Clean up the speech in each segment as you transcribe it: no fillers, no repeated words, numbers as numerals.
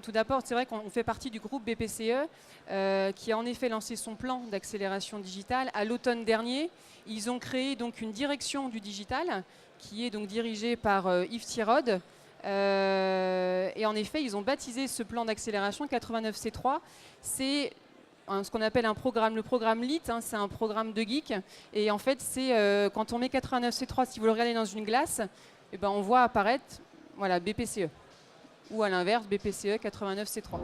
tout d'abord, c'est vrai qu'on fait partie du groupe BPCE qui a en effet lancé son plan d'accélération digitale à l'automne dernier. Ils ont créé donc une direction du digital qui est donc dirigée par Yves Thiraud. Et en effet, ils ont baptisé ce plan d'accélération 89C3. C'est ce qu'on appelle un programme, le programme LEAD, hein, c'est un programme de geek. Et en fait, c'est quand on met 89C3, si vous le regardez dans une glace, eh ben, on voit apparaître voilà, BPCE. Ou à l'inverse, BPCE 89C3.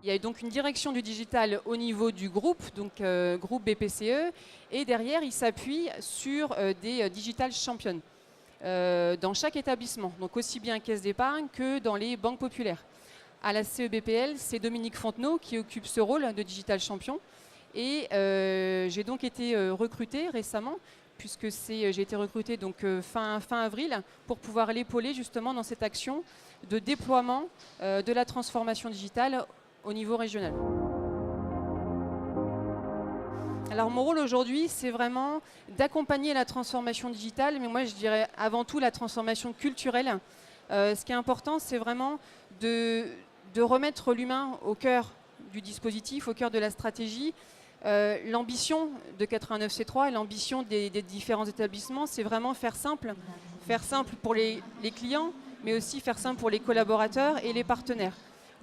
Il y a donc une direction du digital au niveau du groupe, donc groupe BPCE, et derrière, il s'appuie sur des digital champions dans chaque établissement, donc aussi bien caisse d'épargne que dans les banques populaires. À la CEBPL, c'est Dominique Fontenot qui occupe ce rôle de digital champion, et j'ai donc été recrutée récemment, puisque j'ai été recrutée donc, fin avril, pour pouvoir l'épauler justement dans cette action de déploiement de la transformation digitale au niveau régional. Alors mon rôle aujourd'hui, c'est vraiment d'accompagner la transformation digitale, mais moi je dirais avant tout la transformation culturelle. Ce qui est important, c'est vraiment de remettre l'humain au cœur du dispositif, au cœur de la stratégie. L'ambition de 89C3 et l'ambition des différents établissements, c'est vraiment faire simple pour les clients, mais aussi faire simple pour les collaborateurs et les partenaires.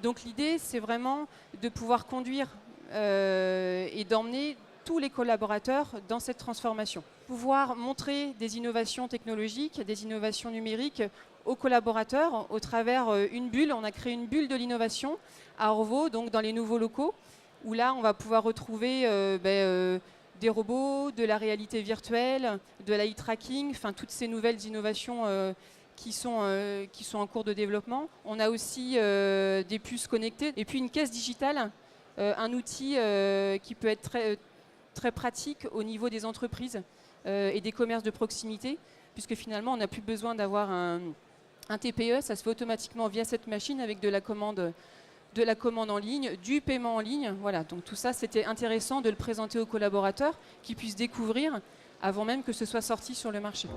Donc l'idée, c'est vraiment de pouvoir conduire et d'emmener tous les collaborateurs dans cette transformation. Pouvoir montrer des innovations technologiques, des innovations numériques aux collaborateurs au travers une bulle. On a créé une bulle de l'innovation à Orvaux, donc dans les nouveaux locaux, où là, on va pouvoir retrouver des robots, de la réalité virtuelle, de l'eye tracking, enfin toutes ces nouvelles innovations qui sont en cours de développement. On a aussi des puces connectées et puis une caisse digitale, un outil qui peut être très pratique au niveau des entreprises et des commerces de proximité, puisque finalement, on n'a plus besoin d'avoir un TPE, ça se fait automatiquement via cette machine avec de la commande en ligne, du paiement en ligne. Voilà, donc tout ça, c'était intéressant de le présenter aux collaborateurs qui puissent découvrir avant même que ce soit sorti sur le marché.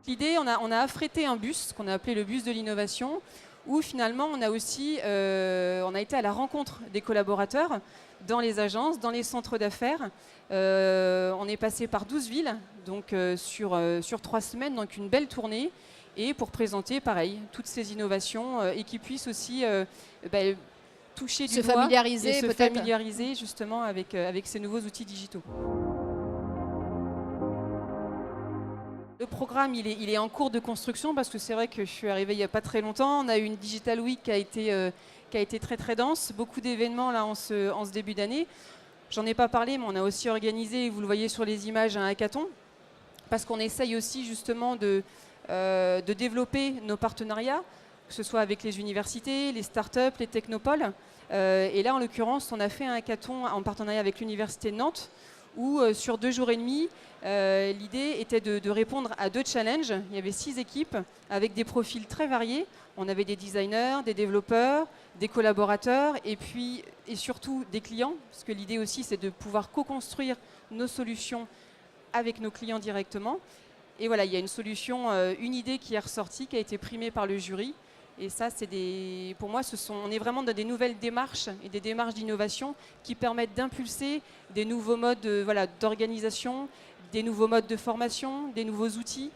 L'idée, on a affrété un bus, qu'on a appelé le bus de l'innovation, où finalement on a été à la rencontre des collaborateurs dans les agences, dans les centres d'affaires. On est passé par 12 villes, donc sur 3 semaines, donc une belle tournée, et pour présenter, pareil, toutes ces innovations et qui puissent aussi toucher du doigt et se familiariser justement avec ces nouveaux outils digitaux. Le programme, il est en cours de construction parce que c'est vrai que je suis arrivée il n'y a pas très longtemps. On a eu une Digital Week qui a été très très dense, beaucoup d'événements là en ce début d'année. J'en ai pas parlé, mais on a aussi organisé, vous le voyez sur les images, un hackathon, parce qu'on essaye aussi justement de développer nos partenariats, que ce soit avec les universités, les startups, les technopoles. Et là, en l'occurrence, on a fait un hackathon en partenariat avec l'université de Nantes, où sur 2 jours et demi, l'idée était de répondre à 2 challenges. Il y avait 6 équipes avec des profils très variés. On avait des designers, des développeurs, des collaborateurs et surtout des clients, parce que l'idée aussi, c'est de pouvoir co-construire nos solutions avec nos clients directement. Et voilà, il y a une solution, une idée qui est ressortie, qui a été primée par le jury. Et ça, pour moi, on est vraiment dans des nouvelles démarches et des démarches d'innovation qui permettent d'impulser des nouveaux modes d'organisation, des nouveaux modes de formation, des nouveaux outils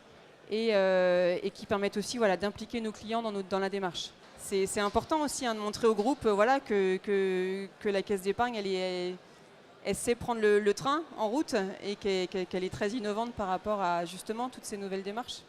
et qui permettent aussi d'impliquer nos clients dans la démarche. C'est important aussi de montrer au groupe que la caisse d'épargne, elle sait prendre le train en route et qu'elle est très innovante par rapport à justement toutes ces nouvelles démarches.